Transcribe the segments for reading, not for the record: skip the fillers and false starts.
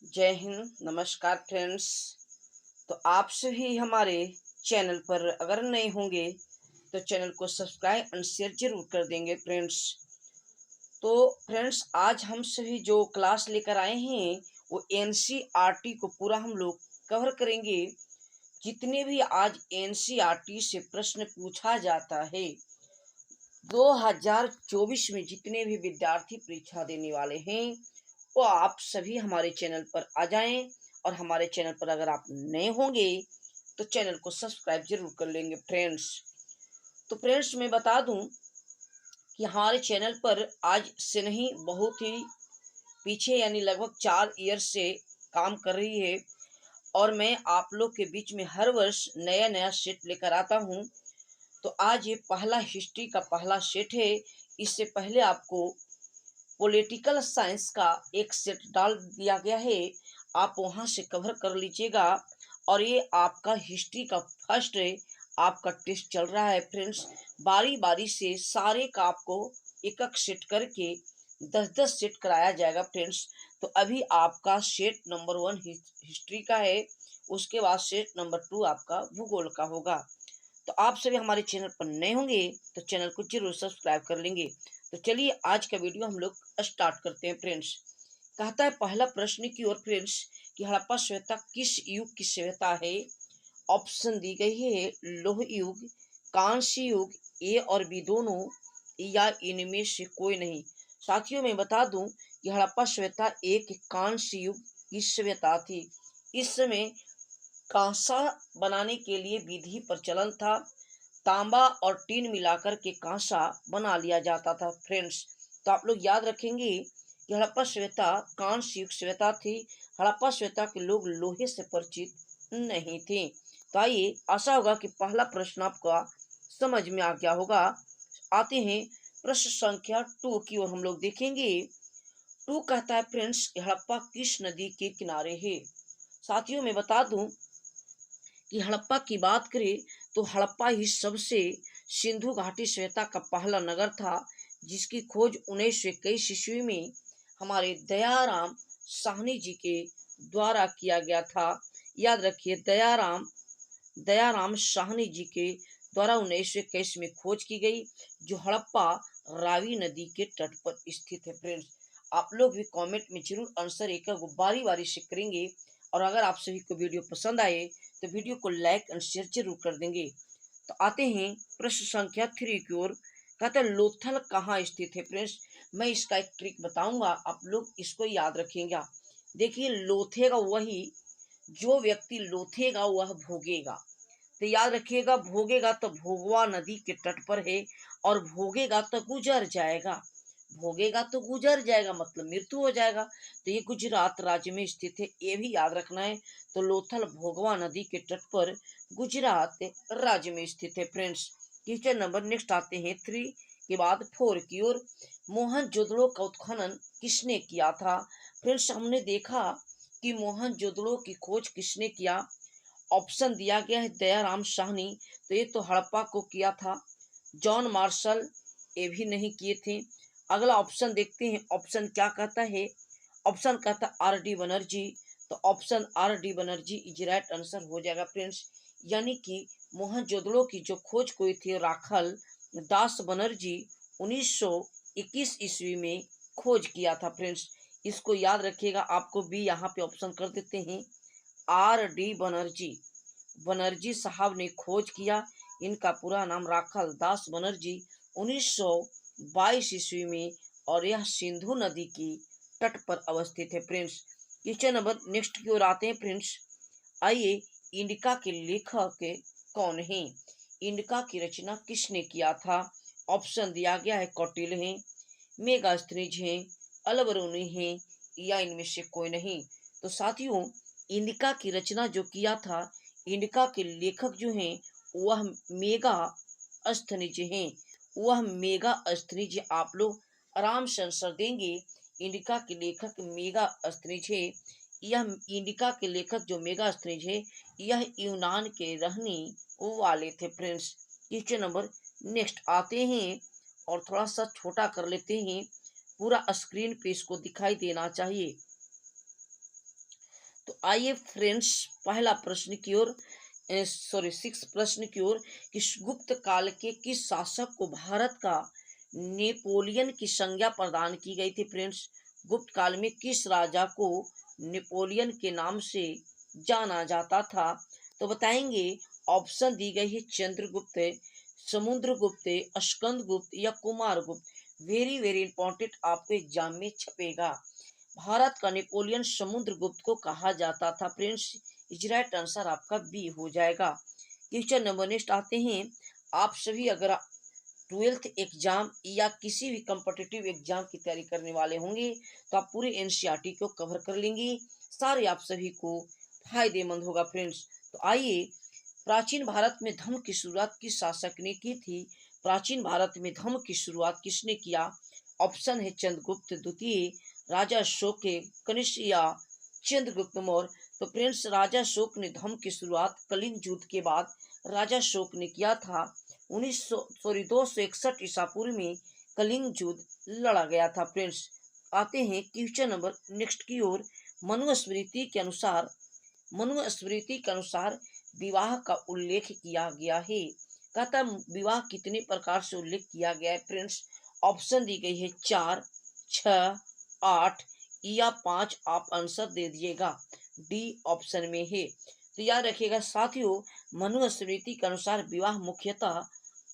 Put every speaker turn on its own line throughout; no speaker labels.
जय हिंद, नमस्कार फ्रेंड्स। तो आप सभी हमारे चैनल पर अगर नए होंगे तो चैनल को सब्सक्राइब एंड शेयर जरूर कर देंगे फ्रेंड्स। तो फ्रेंड्स, आज हम सभी जो क्लास लेकर आए हैं वो एनसीईआरटी को पूरा हम लोग कवर करेंगे। जितने भी आज एनसीईआरटी से प्रश्न पूछा जाता है 2024 में, जितने भी विद्यार्थी परीक्षा देने वाले हैं वो आप सभी हमारे चैनल पर आ जाएं। और हमारे चैनल पर अगर आप नए होंगे तो चैनल को सब्सक्राइब जरूर कर लेंगे फ्रेंड्स। तो फ्रेंड्स, मैं बता दूं कि हमारे चैनल पर आज से नहीं, बहुत ही पीछे यानी लगभग 4 ईयर से काम कर रही है। और मैं आप लोग के बीच में हर वर्ष नया नया सेट लेकर आता हूं। तो आज ये पहला हिस्ट्री का पहला सेट है। इससे पहले आपको पॉलिटिकल साइंस का एक सेट डाल दिया गया है, आप वहां से कवर कर लीजिएगा। और ये आपका हिस्ट्री का फर्स्ट आपका टेस्ट चल रहा है फ्रेंड्स। बारी बारी से सारे का आपको एक एक सेट करके 10-10 सेट कराया जाएगा फ्रेंड्स। तो अभी आपका सेट नंबर 1 हिस्ट्री का है, उसके बाद सेट नंबर 2 आपका भूगोल का होगा। तो आप सभी हमारे चैनल पर नए होंगे तो चैनल को जरूर सब्सक्राइब कर लेंगे। तो चलिए आज का वीडियो हम लोग स्टार्ट करते हैं फ्रेंड्स। कहता है पहला प्रश्न की ओर फ्रेंड्स कि हड़प्पा सभ्यता किस युग की सभ्यता है। ऑप्शन दी गई है लोह युग, कांस्य युग, ए और बी दोनों, या इनमें से कोई नहीं। साथियों, मैं बता दूं कि हड़प्पा सभ्यता एक कांस्य युग की सभ्यता थी। इस समय कांसा बनाने के लिए विधि प्रचलन था। तांबा और टीन मिलाकर के कांसा बना लिया जाता था फ्रेंड्स। तो आप लोग याद रखेंगे कि हड़प्पा सभ्यता कांस्य युग सभ्यता थी। हड़प्पा सभ्यता के लोग लोहे से परिचित नहीं थे। तो आइए, आशा होगा कि पहला प्रश्न आपका समझ में आ गया होगा। आते हैं प्रश्न संख्या 2 की ओर हम लोग देखेंगे। 2 कहता है फ्रेंड्स कि हड़प्पा किस नदी के किनारे है। साथियों, मैं बता दूं कि हड़प्पा की बात करें तो हड़प्पा ही सबसे सिंधु घाटी सभ्यता का पहला नगर था, जिसकी खोज 1921 ईस्वी में हमारे दयाराम साहनी जी के द्वारा किया गया था। याद रखिए, दयाराम साहनी जी के द्वारा 1921 में खोज की गई, जो हड़प्पा रावी नदी के तट पर स्थित है फ्रेंड्स। आप लोग भी कमेंट में जरूर आंसर एक बारी बारी से करेंगे। और अगर आप सभी को वीडियो पसंद आए तो वीडियो को लाइक एंड शेयर जरूर कर देंगे। तो आते हैं प्रश्न संख्या 3 की ओर। कहते हैं लोथल कहाँ स्थित है फ्रेंड्स। मैं इसका एक ट्रिक बताऊंगा, आप लोग इसको याद रखिएगा। देखिए, लोथेगा वही, जो व्यक्ति लोथेगा वह भोगेगा। तो याद रखिएगा, भोगेगा तो भोगवा नदी के तट पर है। और भोगेगा तो गुजर जाएगा, भोगेगा तो गुजर जाएगा मतलब मृत्यु हो जाएगा। तो ये गुजरात राज्य में स्थित है, ये भी याद रखना है। तो लोथल भोगवा नदी के तट पर गुजरात राज्य में स्थित है फ्रेंड्स। क्वेश्चन नंबर नेक्स्ट आते हैं 3 के बाद 4 की ओर। मोहनजोदड़ो का उत्खनन किसने किया था। फ्रेंड्स, हमने देखा कि मोहनजोदड़ो की खोज किसने किया। ऑप्शन दिया गया है दयाराम साहनी, तो ये तो हड़प्पा को किया था। जॉन मार्शल, ये भी नहीं किए थे। अगला ऑप्शन देखते हैं, ऑप्शन क्या कहता है। ऑप्शन कहता है आर डी बनर्जी। तो option R D Banerjee is right answer हो जाएगा फ्रेंड्स। यानी कि मोहनजोदड़ो की जो खोज हुई थी राखल दास बनर्जी 1921 ईस्वी में खोज किया था फ्रेंड्स। इसको याद रखिएगा। आपको भी यहाँ पे ऑप्शन कर देते हैं आर डी बनर्जी। बनर्जी साहब ने खोज किया। इनका पूरा नाम राखल दास बनर्जी 1922 ईस्वी में, और यह सिंधु नदी की तट पर अवस्थित है फ्रेंड्स। क्वेश्चन नंबर नेक्स्ट की ओर आते हैं फ्रेंड्स। आइए, इंडिका के लेखक कौन हैं। इंडिका की रचना किसने किया था। ऑप्शन दिया गया है कौटिल्य हैं, मेगास्थनीज हैं, अल्बरूनी हैं, या इनमें से कोई नहीं। तो साथियों, इंडिका की रचना जो किया था, इंडिका के लेखक जो हैं वह मेगा अस्थनीज हैं। वह मेगा अस्थनीज, आप लोग आराम से आंसर देंगे। इंडिका के लेखक मेगा अस्थनीज है। यह इंडिका के लेखक जो मेगा अस्थनीज है, यह यूनान के रहने वाले थे फ्रेंड्स। क्वेश्चन नंबर नेक्स्ट आते हैं, और थोड़ा सा छोटा कर लेते हैं, पूरा स्क्रीन पे इसको दिखाई देना चाहिए। तो आइए फ्रेंड्स पहला प्रश्न की ओर, सॉरी 6 प्रश्न की ओर, कि गुप्त काल के किस शासक को भारत का नेपोलियन की संज्ञा प्रदान की गई थी। फ्रेंड्स, गुप्त काल में किस राजा को नेपोलियन के नाम से जाना जाता था? तो बताएंगे, ऑप्शन दी गई है चंद्रगुप्त, समुद्रगुप्त, स्कंदगुप्त या कुमारगुप्त। वेरी वेरी इंपॉर्टेंट, आपको एग्जाम में छपेगा। भारत का नेपोलियन समुद्रगुप्त को कहा जाता था। फ्रेंड्स, इज राइट आंसर आपका बी हो जाएगा। क्वेश्चन नंबर नेक्स्ट आते हैं। आप सभी अगर 12th एग्जाम या किसी भी कम्पिटिटिव एग्जाम की तैयारी करने वाले होंगे तो आप पूरे एनसीईआरटी को कवर कर लेंगे, सारे आप सभी को फायदेमंद होगा। फ्रेंड्स, तो आइए, प्राचीन भारत में धर्म की शुरुआत किस शासक ने की थी? प्राचीन भारत में धर्म की शुरुआत किसने किया? ऑप्शन है चंद्रगुप्त द्वितीय, राजा अशोक के कनिष्क या चंद्रगुप्त मौर्य। तो फ्रेंड्स, राजा अशोक ने धर्म की शुरुआत कलिंग युद्ध के बाद राजा अशोक ने किया था। 261 ईसा पूर्व में कलिंग युद्ध लड़ा गया था। फ्रेंड्स, आते हैं क्वेश्चन नंबर नेक्स्ट की ओर। मनुस्मृति के अनुसार विवाह का उल्लेख किया गया है। कहता विवाह कितने प्रकार से उल्लेख किया गया है? फ्रेंड्स, ऑप्शन दी गई है 4, 6, 8 या 5। आप आंसर दे दिएगा, डी ऑप्शन में है। तो याद रखिएगा साथियों, मनुस्मृति के अनुसार विवाह मुख्यतः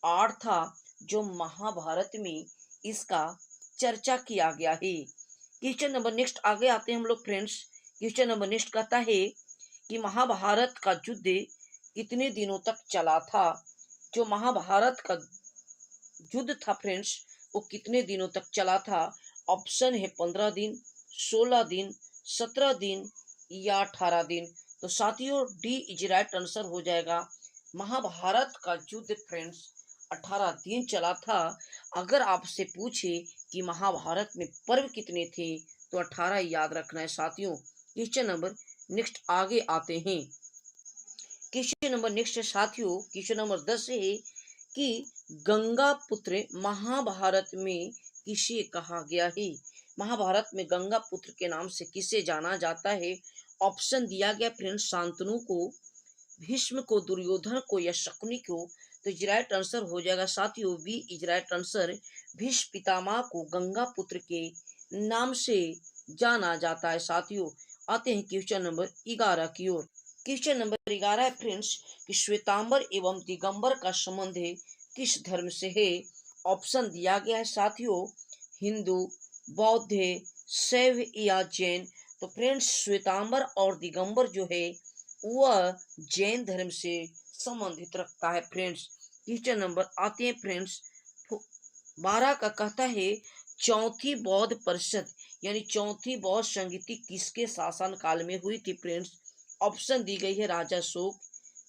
8 था, जो महाभारत में इसका चर्चा किया गया है। क्वेश्चन नंबर नेक्स्ट आगे आते हैं हम लोग। फ्रेंड्स, क्वेश्चन नंबर नेक्स्ट कहता है कि महाभारत का युद्ध कितने दिनों तक चला था? जो महाभारत का युद्ध था फ्रेंड्स, वो कितने दिनों तक चला था? ऑप्शन है 15 दिन, 16 दिन, 17 दिन या 18 दिन। तो साथियों, डी इज राइट आंसर हो जाएगा। महाभारत का युद्ध फ्रेंड्स 18 दिन चला था। अगर आपसे पूछे कि महाभारत में पर्व कितने थे तो 18 याद रखना है साथियों। क्वेश्चन नंबर नेक्स्ट आगे आते हैं। क्वेश्चन नंबर नेक्स्ट है साथियों, क्वेश्चन नंबर 10 है कि गंगा पुत्र महाभारत में किसे कहा गया है? महाभारत में गंगा पुत्र के नाम से किसे जाना जाता है? ऑप्शन दिया गया फ्रेंड्स, शांतनु को, भीष्म को, दुर्योधन को या शकुनी को। तो इज राइट आंसर हो जाएगा साथियों, B is right answer. Bhishma Pitamah को गंगा पुत्र के नाम से जाना जाता है साथियों। आते हैं क्वेश्चन नंबर 11 की ओर। क्वेश्चन नंबर 11 है फ्रेंड्स कि श्वेतांबर एवं दिगंबर का संबंध किस धर्म से है? ऑप्शन दिया गया है साथियों, हिंदू, बौद्ध, शैव या जैन। तो फ्रेंड्स, श्वेतांबर और दिगंबर जो है वह जैन धर्म से संबंधित रखता है। फ्रेंड्स, क्वेश्चन नंबर आते हैं फ्रेंड्स 12 का कहता है चौथी बौद्ध परिषद यानी चौथी बौद्ध संगीति किसके शासन काल में हुई थी? फ्रेंड्स, ऑप्शन दी गई है राजा शोक,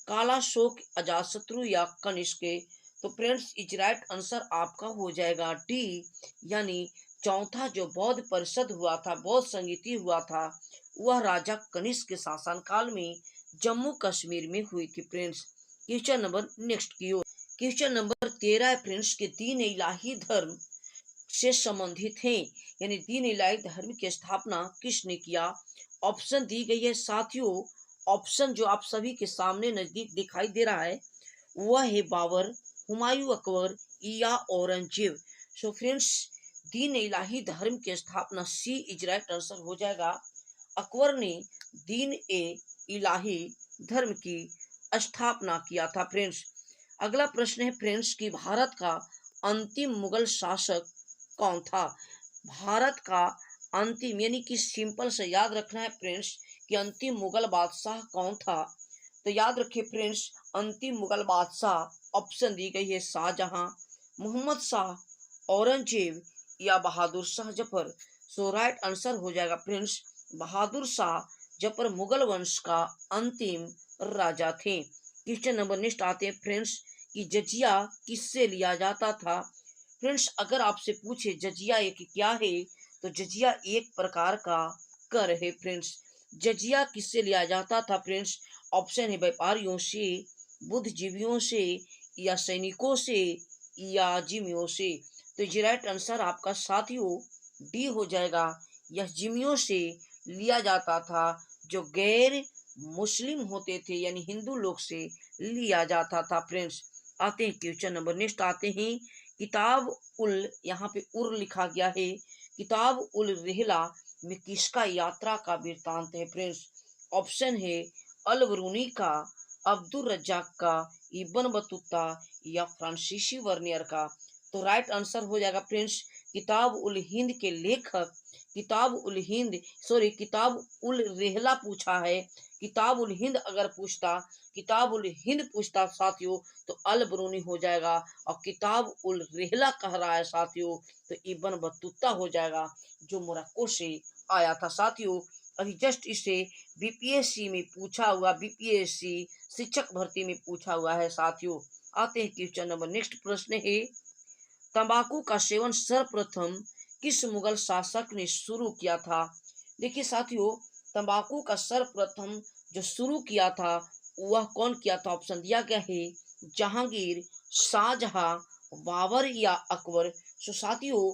कालाशोक, अजातशत्रु या कनिष्क। तो फ्रेंड्स, इज राइट आंसर आपका हो जाएगा डी, यानी चौथा जो बौद्ध परिषद हुआ था, बौद्ध संगीति हुआ था, वह राजा कनिष्क के शासन काल में जम्मू कश्मीर में हुई थी। फ्रेंड्स, क्वेश्चन नंबर नेक्स्ट की ओर। क्वेश्चन नंबर 13 है फ्रेंड्स के दीन इलाही धर्म से संबंधित हैं, यानी दीन इलाही धर्म की स्थापना किसने किया? ऑप्शन दी गई है साथियों, ऑप्शन जो आप सभी के सामने नजदीक दिखाई दे रहा है वह है बाबर, हुमायूं अकबर या औरंगजेब। सो फ्रेंड्स, दीन इलाही धर्म की स्थापना सी इज राइट आंसर हो जाएगा। अकबर ने दीन ए इलाही धर्म की स्थापना किया था। फ्रेंड्स, अगला प्रश्न है फ्रेंड्स कि भारत का अंतिम मुगल शासक कौन था? भारत का अंतिम, यानी कि सिंपल से याद रखना है फ्रेंड्स कि अंतिम मुगल बादशाह कौन था। तो याद रखिए फ्रेंड्स, अंतिम मुगल बादशाह ऑप्शन दी गई है शाहजहां, मोहम्मद शाह, औरंगजेब या बहादुर शाह जफर। सो राइट आंसर हो जाएगा फ्रेंड्स बहादुर शाह जफर मुगल वंश का अंतिम राजा थे। क्वेश्चन नंबर नेक्स्ट आते हैं फ्रेंड्स कि जजिया किससे लिया जाता था? फ्रेंड्स, अगर आपसे पूछे जजिया एक क्या है तो जजिया एक प्रकार का कर है। फ्रेंड्स, जजिया किससे लिया जाता था? फ्रेंड्स, ऑप्शन है व्यापारियों से, बुद्धिजीवियों से या सैनिकों से या जिमियों से। तो ये राइट आंसर आपका साथियों डी हो जाएगा, यह जिमियों से लिया जाता था, जो गैर मुस्लिम होते थे यानी हिंदू लोग से लिया जाता था। फ्रेंड्स, आते हैं क्वेश्चन नंबर नेक्स्ट आते हैं। किताब उल, यहाँ पे उर लिखा गया है, किताब उल रिहला में किसका यात्रा का वृत्तांत है? फ्रेंड्स, ऑप्शन है अल बरूनी का, अब्दुल रज्जाक का, इब्न बतूता या फ्रांसीसी वर्नियर का। तो राइट आंसर हो जाएगा फ्रेंड्स, किताब उल हिंद के लेखक, किताब उल हिंद, सॉरी किताब उल रेहला पूछा है। किताब उल हिंद अगर पूछता, किताब उल हिंद पूछता साथियों, तो अल बरूनी हो जाएगा, और किताब उल रेहला कह रहा है साथियों, तो इब्न बतूता हो जाएगा, जो मोरक्को से आया था साथियों। अभी जस्ट इसे बीपीएससी में पूछा हुआ, बीपीएससी शिक्षक भर्ती में पूछा हुआ है साथियों। आते हैं क्वेश्चन नंबर नेक्स्ट, प्रश्न है तंबाकू का सेवन सर्वप्रथम किस मुगल शासक ने शुरू किया था? देखिए साथियों, तंबाकू का सर्वप्रथम जो शुरू किया था वह कौन किया था? ऑप्शन दिया गया है जहांगीर, शाहजहां, बाबर या अकबर। सो साथियों,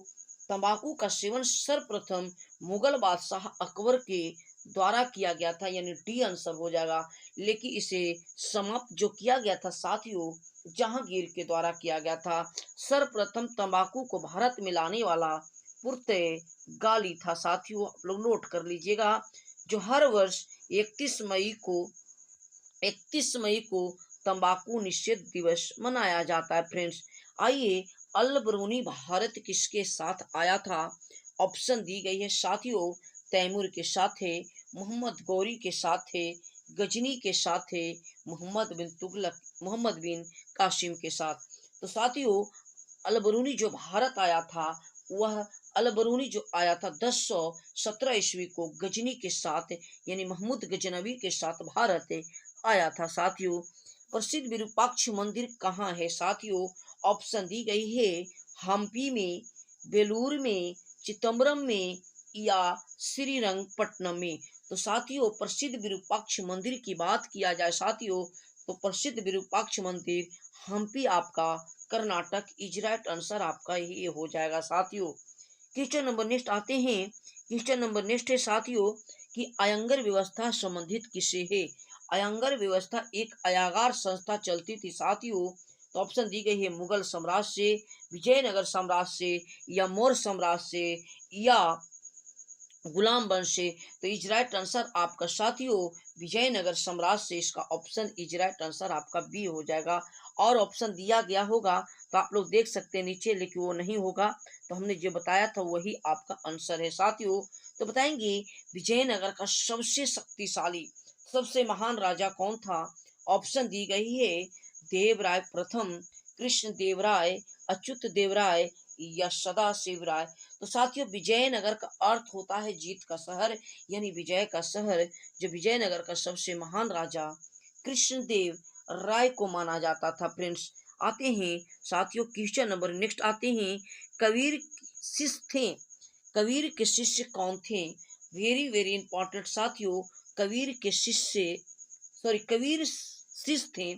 तंबाकू का सेवन सर्वप्रथम मुगल बादशाह अकबर के द्वारा किया गया था, यानी डी आंसर हो जाएगा। लेकिन इसे समाप्त जो किया गया था साथियों, जहांगीर के द्वारा किया गया था। सर्वप्रथम तंबाकू को भारत में लाने वाला पुर्तगाली था साथियों, आप लोग नोट कर लीजिएगा, जो हर वर्ष 31 मई को तंबाकू निषेध दिवस मनाया जाता है। फ्रेंड्स, आइए अल बरूनी भारत किसके साथ आया था? ऑप्शन दी गई है साथियों, तैमूर के साथ थे, मोहम्मद गौरी के साथ थे, गजनी के साथ थे, मोहम्मद बिन तुगलक, मोहम्मद बिन कासिम के साथ। तो साथियों, अल बरूनी जो भारत आया था वह, अल बरूनी जो आया था 1017 ईस्वी को गजनी के साथ, यानी महमूद गजनवी के साथ भारत आया था साथियों। प्रसिद्ध विरूपाक्ष मंदिर कहाँ है साथियों? ऑप्शन दी गई है हम्पी में, बेलूर में, चिदम्बरम में या श्रीरंगपट्टनम में। तो साथियों, प्रसिद्ध विरूपाक्ष मंदिर की बात किया जाए साथियों, तो प्रसिद्ध विरूपाक्ष मंदिर हम्पी आपका कर्नाटक इज राइट आंसर आपका ये हो जाएगा साथियों। क्वेश्चन नंबर नेक्स्ट आते हैं। क्वेश्चन नंबर नेक्स्ट है साथियों कि अयंगर व्यवस्था संबंधित किससे है? अयंगर व्यवस्था एक अयागार संस्था चलती थी साथियों। तो ऑप्शन दी गई है मुगल साम्राज्य से, विजयनगर साम्राज्य से या मौर्य साम्राज्य से या गुलाम वंश से। तो इज राइट आंसर आपका साथियों विजयनगर साम्राज्य से, इसका ऑप्शन इज राइट आंसर आपका बी हो जाएगा। और ऑप्शन दिया गया होगा तो आप लोग देख सकते हैं नीचे, लेकिन वो नहीं होगा, तो हमने जो बताया था वही आपका आंसर है साथियों। तो बताएंगे विजयनगर का सबसे शक्तिशाली, सबसे महान राजा कौन था? ऑप्शन दी गई है देवराय प्रथम, कृष्ण देवराय, अच्युत देवराय या सदाशिव राय। तो साथियों, विजयनगर का अर्थ होता है जीत का शहर, यानी विजय का शहर। जो विजयनगर का सबसे महान राजा कृष्णदेव राय को माना जाता था। फ्रेंड्स, आते हैं साथियों क्वेश्चन नंबर नेक्स्ट आते हैं। कबीर शिष्य थे, कबीर के शिष्य कौन थे? वेरी वेरी इंपॉर्टेंट साथियों, कबीर के शिष्य, सॉरी कबीर शिष्य थे।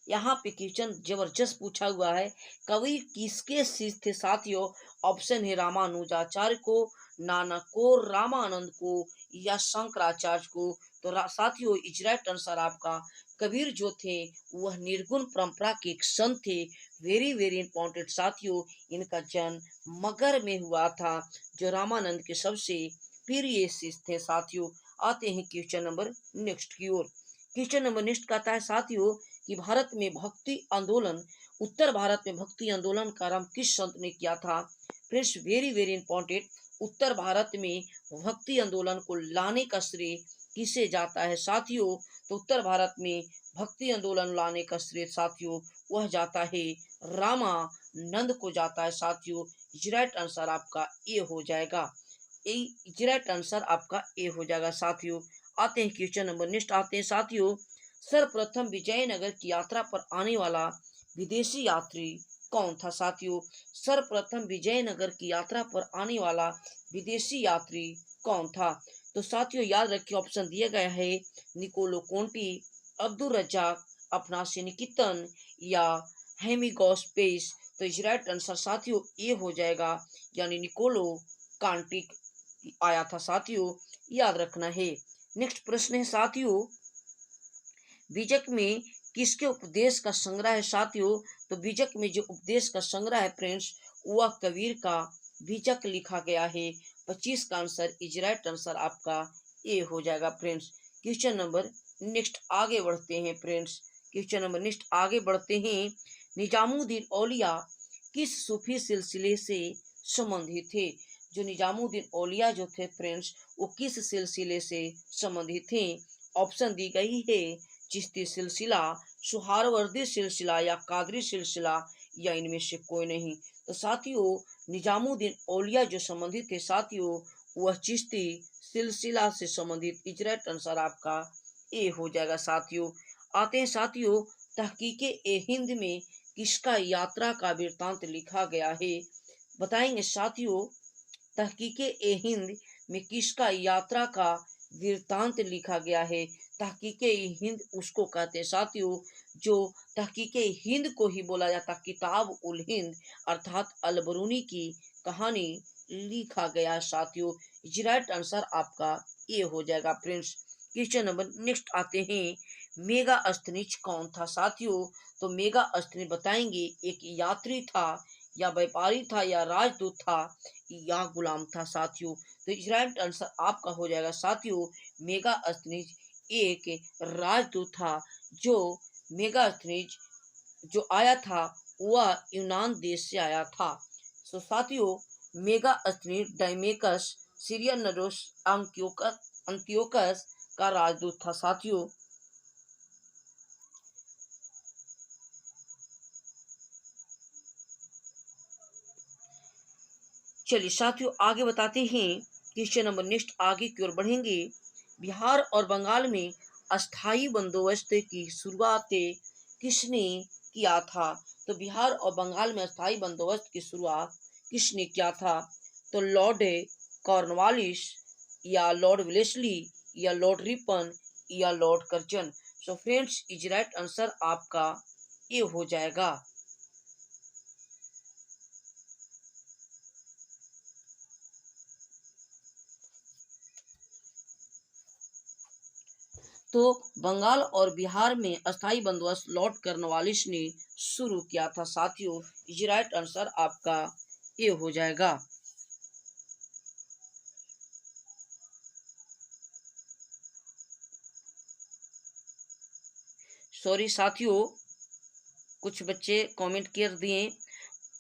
यहाँ पे क्वेश्चन जबरदस्त पूछा हुआ है, कबीर किसके शिष्य थे साथियों? ऑप्शन है रामानुजाचार्य को, नानक को, रामानंद को या शंकराचार्य को। तो साथियों इज राइट आंसर आपका, कबीर जो थे वह निर्गुण परंपरा के एक संत थे। वेरी वेरी इंपॉर्टेंट साथियों, इनका जन्म मगध में हुआ था, जो रामानंद के सबसे प्रिय शिष्य थे साथियों। आते हैं क्वेश्चन नंबर नेक्स्ट की ओर। क्वेश्चन नंबर नेक्स्ट कहता है साथियों कि भारत में भक्ति आंदोलन, उत्तर भारत में भक्ति आंदोलन का आरंभ किस संत ने किया था? फ्रेंड्स, वेरी वेरी इंपॉर्टेंट, उत्तर भारत में भक्ति आंदोलन को लाने का श्रेय किसे जाता है साथियों? तो उत्तर भारत में भक्ति आंदोलन लाने का श्रेय साथियों वह जाता है रामानंद को जाता है साथियों। राइट आंसर आपका ए हो जाएगा, राइट आंसर आपका ए हो जाएगा साथियों। आते हैं क्वेश्चन नंबर नेक्स्ट आते हैं साथियों। सर्वप्रथम विजयनगर की यात्रा पर आने वाला विदेशी यात्री कौन था साथियों? सर्वप्रथम विजयनगर की यात्रा पर आने वाला विदेशी यात्री कौन था? तो साथियों याद रखिए, ऑप्शन दिया गया है निकोलो कोंटी, अब्दुल रज्जाक, अपनासी निकितन या हेमिगोस पेस। तो इस राइट आंसर साथियों ए हो जाएगा, यानी निकोलो कांटिक आया था साथियों, याद रखना है। नेक्स्ट प्रश्न है साथियों, बीजक में किसके उपदेश का संग्रह है साथियों? तो बीजक में जो उपदेश का संग्रह है फ्रेंड्स, वह कबीर का बीजक लिखा गया है। 25 का आंसर इज राइट आंसर आपका ए हो जाएगा फ्रेंड्स। क्वेश्चन नंबर नेक्स्ट आगे बढ़ते हैं फ्रेंड्स। क्वेश्चन नंबर नेक्स्ट आगे बढ़ते हैं। निजामुद्दीन औलिया किस सूफी सिलसिले से संबंधित थे? जो निजामुद्दीन औलिया जो थे फ्रेंड्स, वो किस सिलसिले से संबंधित थे? ऑप्शन दी गई है, चिश्ती सिलसिला, सुहारवर्दी सिलसिला या कादरी सिलसिला, या इनमें से कोई नहीं। तो साथियों, निजामुद्दीन औलिया जो संबंधित थे साथियों, वह चिश्ती सिलसिला से संबंधित। इज राइट आंसर आपका ए हो जाएगा साथियों। आते हैं साथियों, तहकीके ए हिंद में किसका यात्रा का वृत्तांत लिखा गया है? बताएंगे साथियों, तहकीके ए हिंद में किसका यात्रा का वृत्तांत लिखा गया है? तहकीके हिंद उसको कहते हैं साथियों, जो तहकीके हिंद को ही बोला जाता, किताब उल हिंद अर्थात अलबरूनी की कहानी लिखा गया साथियों। राइट आंसर आपका ए हो जाएगा फ्रेंड्स। क्वेश्चन नंबर नेक्स्ट आते हैं, मेगा अस्थनीज कौन था साथियों? तो मेगा अस्थनीज बताएंगे, एक यात्री था या व्यापारी था या राजदूत था या गुलाम था साथियों। तो राइट आंसर आपका हो जाएगा साथियों, मेगा अस्थनीज एक राजदूत था। जो मेगा अस्थनीज जो आया था वह यूनान देश से आया था। सो साथियों, मेगा अस्थनीज डाइमेकस सीरियनरोस अंत्योकस का राजदूत था साथियों। चलिए साथियों, आगे बताते हैं। क्वेश्चन नंबर नेक्स्ट आगे की ओर बढ़ेंगे। बिहार और बंगाल में अस्थाई बंदोबस्त की शुरुआत किसने किया था? तो बिहार और बंगाल में अस्थाई बंदोबस्त की शुरुआत किसने किया था? तो लॉर्ड कॉर्नवालिस या लॉर्ड वेलेस्ली या लॉर्ड रिपन या Lord Curzon. So friends, is right answer आपका ये हो जाएगा। तो बंगाल और बिहार में अस्थाई बंदोबस्त लॉर्ड कॉर्नवालिस ने शुरू किया था साथियों। ये राइट आंसर आपका ये हो जाएगा। सॉरी साथियों, कुछ बच्चे कमेंट कर दिए।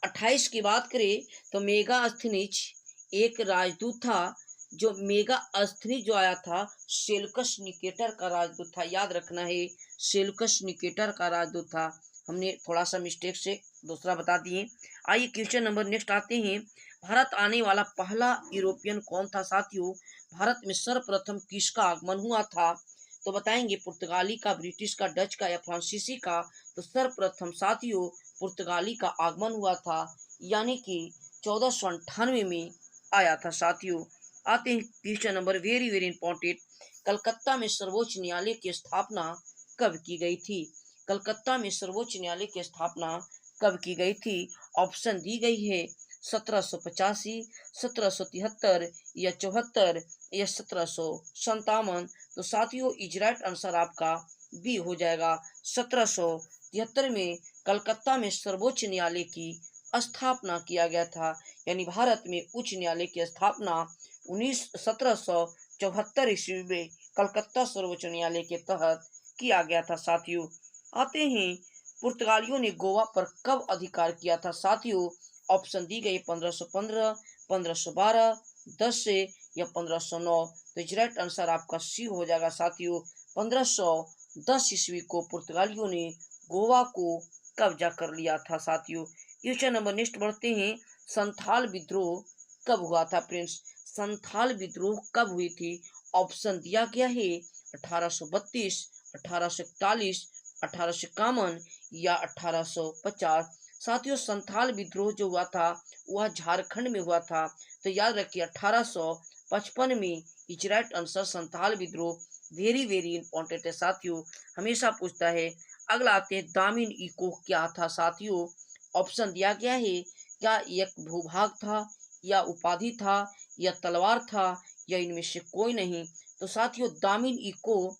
28 की बात करें तो मेगा अस्थनीज एक राजदूत था। जो मेगा अस्थनीज जो आया था सेल्यूकस निकेटर का राजदूत था। याद रखना है, सेल्यूकस निकेटर का राजदूत था। हमने थोड़ा सा मिस्टेक से दूसरा बता दिए। आइए क्वेश्चन नंबर नेक्स्ट आते हैं। भारत आने वाला पहला यूरोपियन कौन था साथियों? भारत में सर्वप्रथम किसका आगमन हुआ था? तो बताएंगे, पुर्तगाली का, ब्रिटिश का, डच का या फ्रांसीसी का। तो सर्वप्रथम साथियों पुर्तगाली का आगमन हुआ था, यानी कि 1498 में आया था साथियों। आते हैं question number very very important. Calcutta में सर्वोच्च न्यायालय की स्थापना कब की गई थी? कलकत्ता में सर्वोच्च न्यायालय की स्थापना कब की गई थी? ऑप्शन दी गई है 1785, 1773 या 74 या 1757। तो साथियों, इज राइट आंसर आपका बी हो जाएगा। 1773 में कलकत्ता में सर्वोच्च न्यायालय की स्थापना किया गया था। यानी भारत में उच्च न्यायालय की स्थापना 1774 ईस्वी में कलकत्ता सर्वोच्च न्यायालय के तहत किया गया था साथियों। आते हैं, पुर्तगालियों ने गोवा पर कब अधिकार किया था साथियों? ऑप्शन दी गई 1515, 1512, 10 से या 1509। तो राइट आंसर आपका सी हो जाएगा साथियों। 1510 ईस्वी को पुर्तगालियों ने गोवा को कब्जा कर लिया था साथियों। क्वेश्चन नंबर नेक्स्ट बढ़ते हैं। संथाल विद्रोह कब हुआ था प्रिंस? संथाल विद्रोह कब हुई थी? ऑप्शन दिया गया है 1832, 1841, 1851 या 1850। साथियों, संथाल विद्रोह जो हुआ था वह झारखंड में हुआ था। तो याद रखिए 1855 में। इज राइट आंसर संथाल विद्रोह। वेरी वेरी इंपॉर्टेंट है साथियों, हमेशा पूछता है। अगला आते हैं, दामिन इको क्या था साथियों? ऑप्शन दिया गया है, क्या एक भूभाग था या उपाधि था या तलवार था या इनमें से कोई नहीं। तो साथियों दामिन इको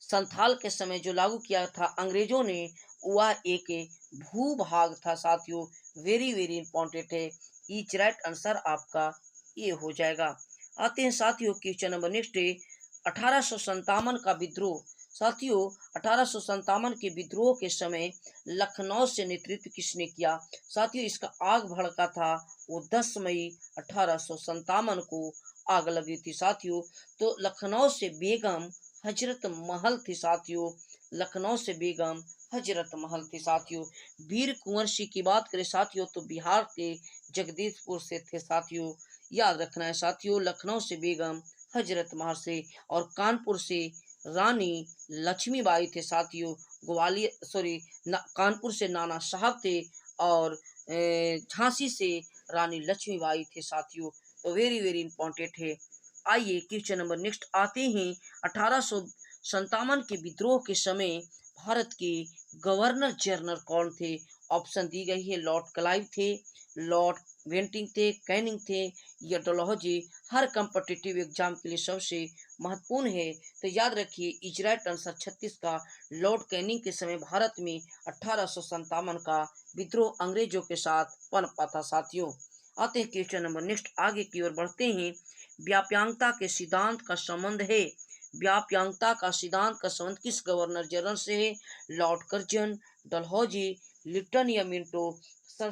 संथाल के समय जो लागू किया था अंग्रेजों ने, वह एक भूभाग था साथियों। वेरी वेरी इंपॉर्टेंट है। ईच राइट आंसर आपका ये हो जाएगा। आते हैं साथियों क्वेश्चन नंबर नेक्स्ट है 1857 का विद्रोह। साथियों 1857 के विद्रोह के समय लखनऊ से नेतृत्व किसने किया? साथियों इसका आग भड़का था वो 10 मई 1857 को आग लगी थी साथियों। तो लखनऊ से बेगम हजरत महल थी साथियों। लखनऊ से बेगम हजरत महल थी साथियों। वीर कुंवर सिंह की बात करें साथियों तो बिहार के जगदीशपुर से थे साथियों। याद रखना है साथियों, लखनऊ से बेगम हजरत महल से। और कानपुर से रानी लक्ष्मीबाई थे साथियों। ग्वालियर सॉरी कानपुर से नाना साहब थे। और झांसी से रानी लक्ष्मीबाई थे साथियों। तो वेरी वेरी इंपॉर्टेंट है। आइए क्वेश्चन नंबर नेक्स्ट आते हैं 1857 के विद्रोह के समय भारत के गवर्नर जनरल कौन थे? ऑप्शन दी गई है, लॉर्ड क्लाइव थे, लॉर्ड वेंटिंग थे, कैनिंग थे या डलहौजी। हर कॉम्पिटिटिव एग्जाम के लिए सबसे महत्वपूर्ण है। तो याद रखिए इजराइट आंसर 36 का लॉर्ड कैनिंग के समय भारत में 1857 का विद्रोह अंग्रेजों के साथ पनपा था साथियों। आते हैं क्वेश्चन नंबर नेक्स्ट, आगे की ओर बढ़ते हैं। व्याप्यांगता के सिद्धांत का संबंध है। व्याप्यांगता का सिद्धांत का संबंध किस गवर्नर जनरल से है? लॉर्ड कर्जन, डलहौजी, लिप्टन या मिंटो। सर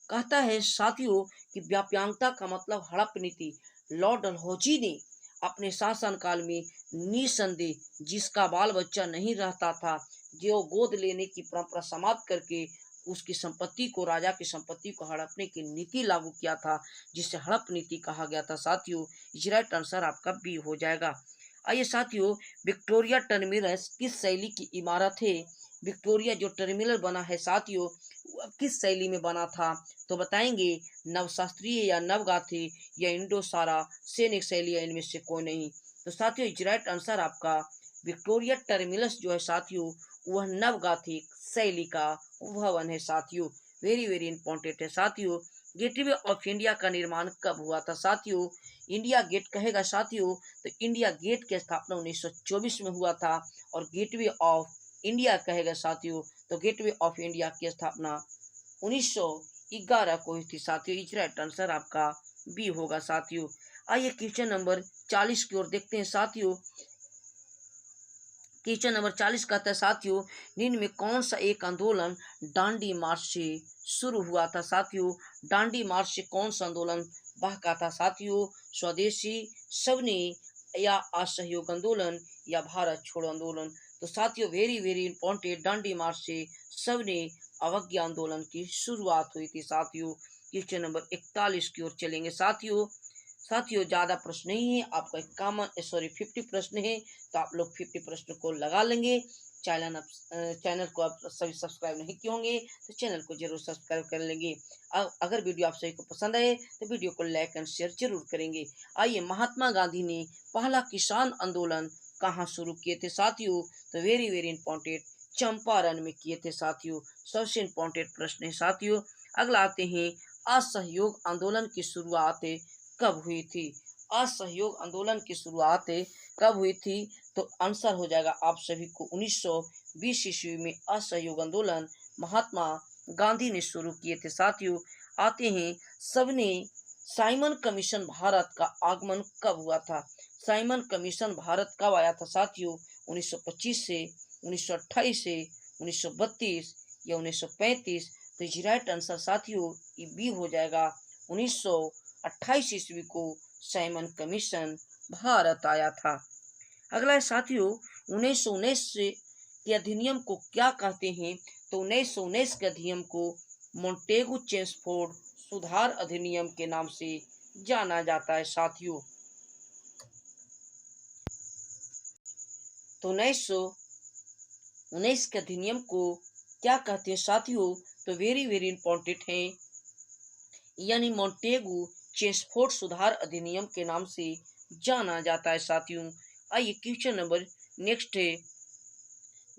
कहता है साथियों कि व्याप्यांगता का मतलब हड़प नीति। लॉर्ड डलहौजी ने अपने शासनकाल में निसंदेह जिसका बाल बच्चा नहीं रहता था, जो गोद लेने की परंपरा समाप्त करके उसकी संपत्ति को, राजा की संपत्ति को हड़पने की नीति लागू किया था, जिसे हड़प नीति कहा गया था साथियों। राइट आंसर आपका बी हो जाएगा। आइए साथियों, विक्टोरिया टर्मिनस किस शैली की इमारत है? विक्टोरिया जो टर्मिनल बना है साथियों वह किस शैली में बना था? तो बताएंगे नवशास्त्रीय या नवगाथी या इंडो सारा सैनिक शैली या इनमें से कोई नहीं। तो साथियों राइट आंसर आपका विक्टोरिया टर्मिनस जो है साथियों वह नवगाथिक शैली का भवन है साथियों। वेरी वेरी इंपॉर्टेंट है साथियों। गेटवे ऑफ इंडिया का निर्माण कब हुआ था साथियों? इंडिया गेट कहेगा साथियों तो इंडिया गेट की स्थापना 1924 में हुआ था। और गेटवे ऑफ इंडिया कहेगा साथियों तो गेटवे ऑफ इंडिया की स्थापना 1911 को हुई थी साथियों। राइट आंसर आपका बी होगा साथियों। आइए क्वेश्चन नंबर 40 की ओर देखते हैं साथियों। क्वेश्चन नंबर 40 कहता है साथियों निम्न में कौन सा एक आंदोलन डांडी मार्च से शुरू हुआ था साथियों? डांडी मार्च से कौन सा आंदोलन बहका था साथियों? स्वदेशी, सवनी या असहयोग आंदोलन या भारत छोड़ो आंदोलन। तो साथियों वेरी वेरी इंपॉर्टेंट, डांडी मार्च से सवनी अवज्ञा आंदोलन की शुरुआत हुई थी साथियों। क्वेश्चन नंबर 41 की ओर चलेंगे साथियों। साथियों ज्यादा प्रश्न नहीं है, आपका एक कॉमन 50 प्रश्न है तो आप लोग 50 प्रश्न को लगा लेंगे। चैनल को आप सभी सब्सक्राइब नहीं किए होंगे तो चैनल को जरूर सब्सक्राइब कर लेंगे। अगर वीडियो आप सभी को पसंद आए तो वीडियो को लाइक एंड शेयर जरूर करेंगे। आइए महात्मा गांधी ने पहला किसान आंदोलन कहाँ शुरू किए थे साथियों? तो वेरी वेरी इंपॉर्टेंट चंपारण में किए थे साथियों। सबसे इंपॉर्टेंट प्रश्न है साथियों। अगला आते हैं असहयोग आंदोलन की शुरुआत कब हुई थी? असहयोग आंदोलन की शुरुआत कब हुई थी? तो आंसर हो जाएगा आप सभी को 1920 ईस्वी में असहयोग आंदोलन महात्मा गांधी ने शुरू किए थे साथियों। आते हैं सबने साइमन कमीशन भारत का आगमन कब हुआ था? साइमन कमीशन भारत कब आया था साथियों? 1925 से, 1928 से, 1932 या 1935। तो राइट आंसर साथियों ये बी हो जाएगा 1928 ईस्वी को साइमन कमीशन भारत आया था। अगला है साथियों 1919 से के अधिनियम को क्या कहते हैं? तो 1919 के अधिनियम को मोंटेगू चेम्सफोर्ड सुधार अधिनियम के नाम से जाना जाता है साथियों। तो 1919 के अधिनियम को क्या कहते हैं साथियों? तो वेरी वेरी इंपॉर्टेंट है, यानी मोंटेगू चेम्सफोर्ड सुधार अधिनियम के नाम से जाना जाता है साथियों। आइए क्वेश्चन नंबर नेक्स्ट है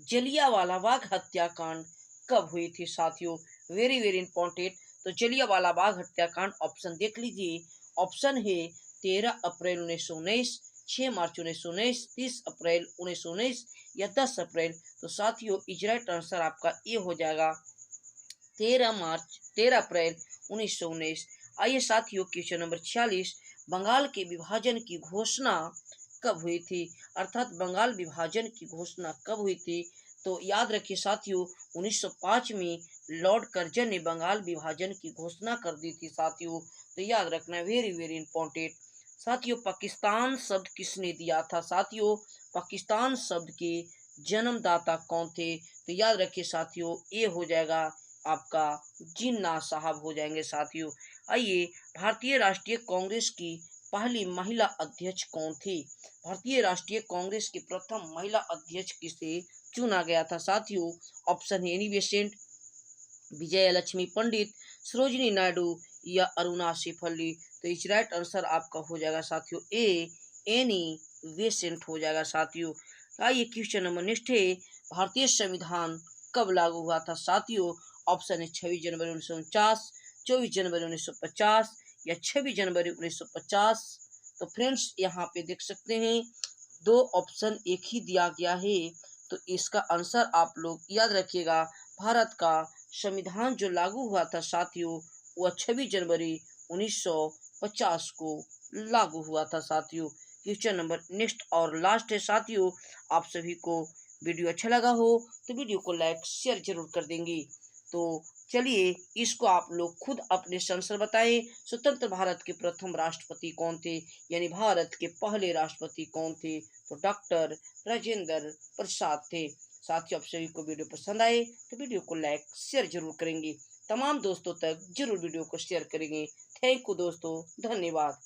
जलियांवाला बाग हत्याकांड कब हुई थी साथियों? Very very important. तो जलियांवाला बाग हत्याकांड ऑप्शन देख लीजिए। ऑप्शन है 13 अप्रैल 1919, 6 मार्च 1919, 30 अप्रैल 1919 या 10 अप्रैल। तो साथियों इज राइट आंसर आपका ये हो जाएगा 13 अप्रैल 1919। आइए साथियों क्वेश्चन नंबर 46, बंगाल के विभाजन की घोषणा कब हुई थी? अर्थात बंगाल विभाजन की घोषणा कब हुई थी? तो याद रखिए साथियों 1905 में लॉर्ड कर्जन ने बंगाल विभाजन की घोषणा कर दी थी साथियों। तो याद रखना वेरी वेरी इंपॉर्टेंट। साथियों पाकिस्तान शब्द किसने दिया था? साथियों पाकिस्तान शब्द के जन्मदाता कौन थे? तो याद रखिए साथियों ये हो जाएगा आपका जिन्ना साहब हो जाएंगे साथियों। आइए भारतीय राष्ट्रीय कांग्रेस की पहली महिला अध्यक्ष कौन थी? भारतीय राष्ट्रीय कांग्रेस की प्रथम महिला अध्यक्ष किसे चुना गया था साथियों? ऑप्शन ए एनी बेसेंट, विजय लक्ष्मी पंडित, सरोजिनी नायडू या अरुणा शेफअली। तो इस राइट आंसर आपका हो जाएगा साथियों ए एनी बेसेंट हो जाएगा साथियों। आइए क्वेश्चन नंबर नेक्स्ट है, भारतीय संविधान कब लागू हुआ था साथियों? ऑप्शन है 26 जनवरी 1949, 24 जनवरी 1950 या 26 जनवरी 1950। तो फ्रेंड्स यहाँ पे देख सकते हैं दो ऑप्शन एक ही दिया गया है। तो इसका आंसर आप लोग याद रखिएगा, भारत का संविधान जो लागू हुआ था साथियों वह 26 जनवरी 1950 को लागू हुआ था साथियों। क्वेश्चन नंबर नेक्स्ट और लास्ट है साथियों। आप सभी को वीडियो अच्छा लगा हो तो वीडियो को लाइक शेयर जरूर कर देंगे। तो चलिए इसको आप लोग खुद अपने संसद बताएं, स्वतंत्र भारत के प्रथम राष्ट्रपति कौन थे? यानी भारत के पहले राष्ट्रपति कौन थे? तो डॉक्टर राजेंद्र प्रसाद थे। साथियों आप सभी को वीडियो पसंद आए तो वीडियो को लाइक शेयर जरूर करेंगे, तमाम दोस्तों तक जरूर वीडियो को शेयर करेंगे। थैंक यू दोस्तों, धन्यवाद।